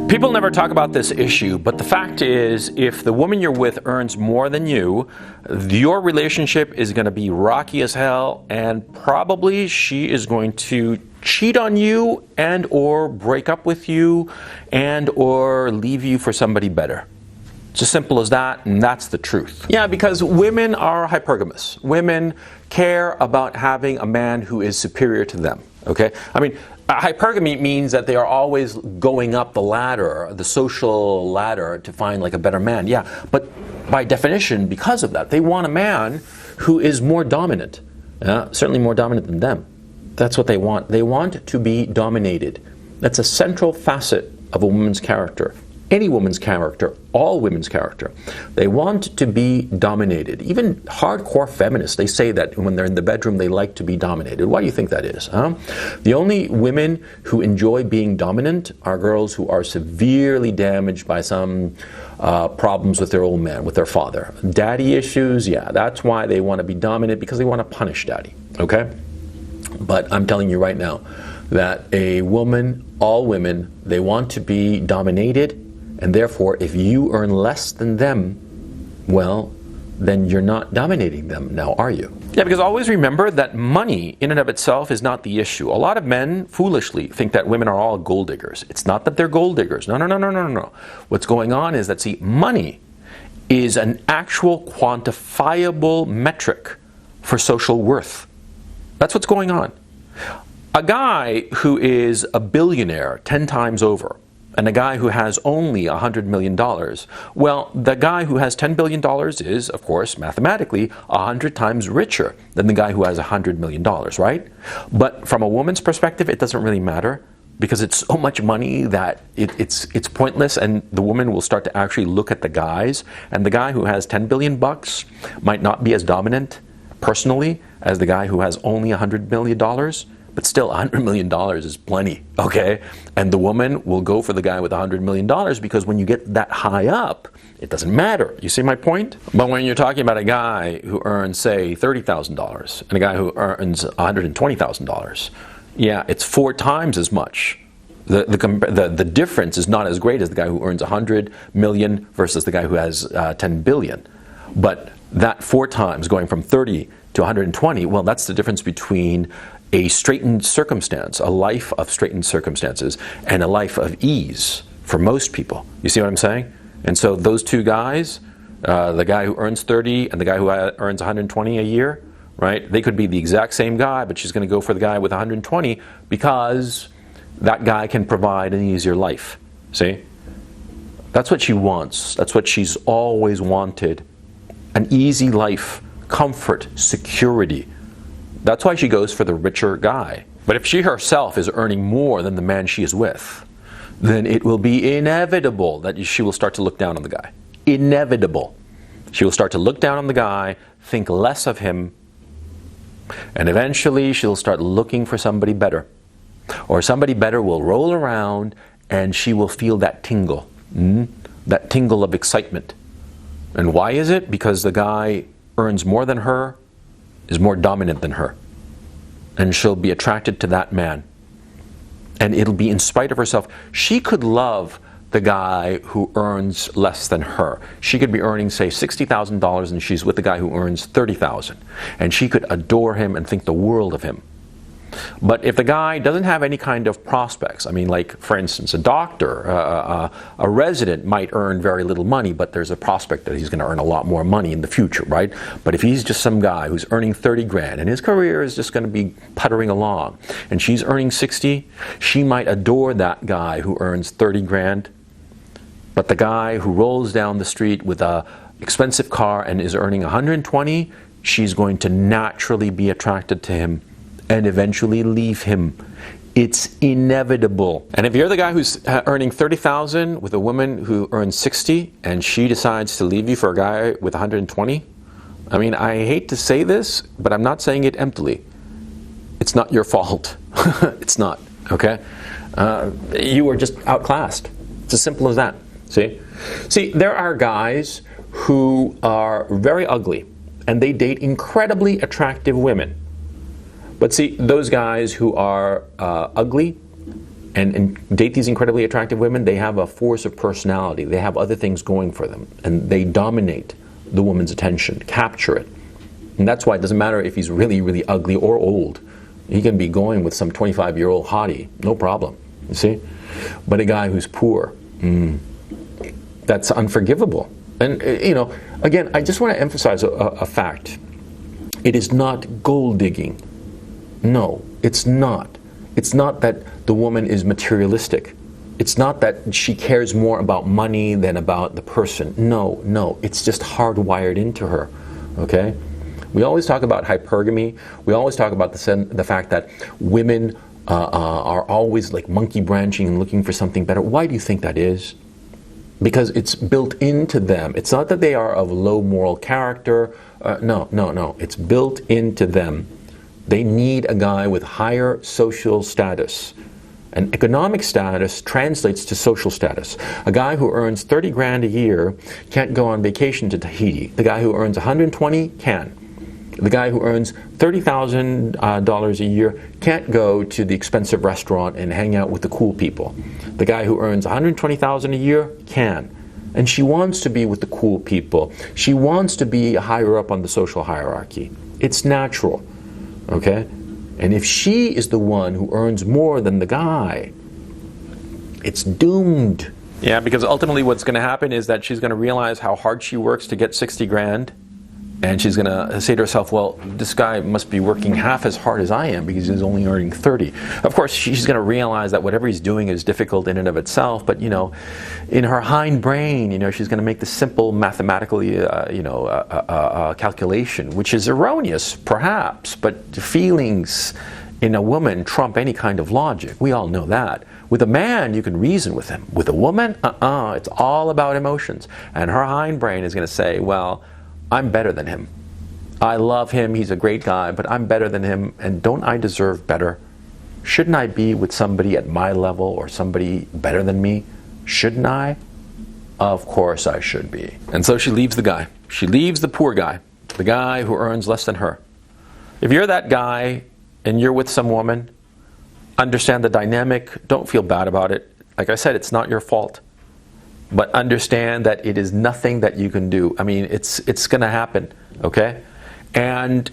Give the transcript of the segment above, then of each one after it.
People never talk about this issue, but the fact is, if the woman you're with earns more than you, your relationship is going to be rocky as hell, and probably she is going to cheat on you and or break up with you and or leave you for somebody better. It's as simple as that, and that's the truth. Yeah, because women are hypergamous. Women care about having a man who is superior to them, okay? I mean, hypergamy means that they are always going up the ladder, the social ladder, to find like a better man. Yeah, but by definition, because of that, they want a man who is more dominant, certainly more dominant than them. That's what they want. They want to be dominated. That's a central facet of a woman's character. Any woman's character, all women's character. They want to be dominated. Even hardcore feminists, they say that when they're in the bedroom, they like to be dominated. Why do you think that is? The only women who enjoy being dominant are girls who are severely damaged by some problems with their old man, with their father. Daddy issues, yeah, that's why they want to be dominant, because they want to punish daddy, okay? But I'm telling you right now that a woman, all women, they want to be dominated. And therefore, if you earn less than them, well, then you're not dominating them now, are you? Yeah, because always remember that money in and of itself is not the issue. A lot of men foolishly think that women are all gold diggers. It's not that they're gold diggers. No. What's going on is that, see, money is an actual quantifiable metric for social worth. That's what's going on. A guy who is a billionaire 10 times over, and a guy who has only $100 million, well, the guy who has $10 billion is, of course, mathematically 100 times richer than the guy who has $100 million, right? But from a woman's perspective, it doesn't really matter, because it's so much money that it's pointless, and the woman will start to actually look at the guys, and the guy who has 10 billion bucks might not be as dominant personally as the guy who has only $100 million. But still, $100 million is plenty, okay? And the woman will go for the guy with $100 million, because when you get that high up, it doesn't matter. You see my point? But when you're talking about a guy who earns, say, $30,000 and a guy who earns $120,000, yeah, it's 4 times as much. The difference is not as great as the guy who earns $100 million versus the guy who has $10 billion. But that 4 times, going from 30 to 120, well, that's the difference between a straightened circumstance, a life of straightened circumstances, and a life of ease for most people. You see what I'm saying? And so those two guys, the guy who earns 30 and the guy who earns 120 a year, right? They could be the exact same guy, but she's going to go for the guy with 120 because that guy can provide an easier life. See? That's what she wants. That's what she's always wanted. An easy life, comfort, security. That's why she goes for the richer guy. But if she herself is earning more than the man she is with, then it will be inevitable that she will start to look down on the guy. Inevitable. She will start to look down on the guy, think less of him, and eventually she'll start looking for somebody better. Or somebody better will roll around and she will feel that tingle. That tingle of excitement. And why is it? Because the guy earns more than her, is more dominant than her. And she'll be attracted to that man. And it'll be in spite of herself. She could love the guy who earns less than her. She could be earning, say, $60,000 and she's with the guy who earns $30,000. And she could adore him and think the world of him. But if the guy doesn't have any kind of prospects, I mean, like, for instance, a doctor, a resident might earn very little money, but there's a prospect that he's going to earn a lot more money in the future, right? But if he's just some guy who's earning 30 grand and his career is just going to be puttering along, and she's earning 60, she might adore that guy who earns 30 grand, but the guy who rolls down the street with a expensive car and is earning 120, she's going to naturally be attracted to him and eventually leave him. It's inevitable. And if you're the guy who's earning 30,000 with a woman who earns 60 and she decides to leave you for a guy with 120, I mean, I hate to say this, but I'm not saying it emptily. It's not your fault. It's not, okay? You were just outclassed. It's as simple as that, see? See, there are guys who are very ugly and they date incredibly attractive women. But see, those guys who are ugly, and date these incredibly attractive women, they have a force of personality. They have other things going for them, and they dominate the woman's attention, capture it. And that's why it doesn't matter if he's really, really ugly or old. He can be going with some 25-year-old hottie, no problem, you see? But a guy who's poor, that's unforgivable. And, again, I just want to emphasize a fact. It is not gold digging. No, it's not. It's not that the woman is materialistic. It's not that she cares more about money than about the person. No, it's just hardwired into her, okay? We always talk about hypergamy. We always talk about the fact that women are always like monkey branching and looking for something better. Why do you think that is? Because it's built into them. It's not that they are of low moral character. No. It's built into them. They need a guy with higher social status. And economic status translates to social status. A guy who earns 30 grand a year can't go on vacation to Tahiti. The guy who earns 120 can. The guy who earns $30,000 a year can't go to the expensive restaurant and hang out with the cool people. The guy who earns $120,000 a year can. And she wants to be with the cool people. She wants to be higher up on the social hierarchy. It's natural, okay? And if she is the one who earns more than the guy, it's doomed. Yeah, because ultimately what's going to happen is that she's going to realize how hard she works to get 60 grand. And she's going to say to herself, well, this guy must be working half as hard as I am because he's only earning 30. Of course, she's going to realize that whatever he's doing is difficult in and of itself. But, in her hind brain, she's going to make this simple mathematically, calculation, which is erroneous, perhaps. But feelings in a woman trump any kind of logic. We all know that. With a man, you can reason with him. With a woman, it's all about emotions. And her hind brain is going to say, well, I'm better than him. I love him, he's a great guy, but I'm better than him, and don't I deserve better? Shouldn't I be with somebody at my level or somebody better than me? Shouldn't I? Of course I should be. And so she leaves the guy. She leaves the poor guy, the guy who earns less than her. If you're that guy and you're with some woman, understand the dynamic, don't feel bad about it. Like I said, it's not your fault. But understand that it is nothing that you can do. I mean, it's going to happen, okay? And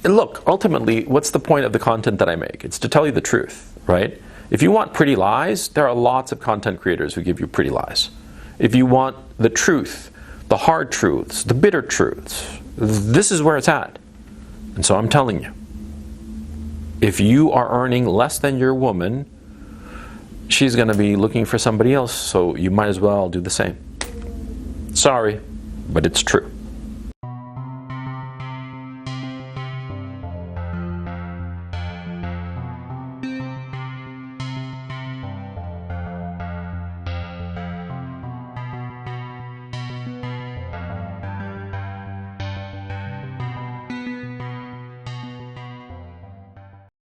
look, ultimately, what's the point of the content that I make? It's to tell you the truth, right? If you want pretty lies, there are lots of content creators who give you pretty lies. If you want the truth, the hard truths, the bitter truths, this is where it's at. And so I'm telling you, if you are earning less than your woman, she's going to be looking for somebody else, so you might as well do the same. Sorry, but it's true.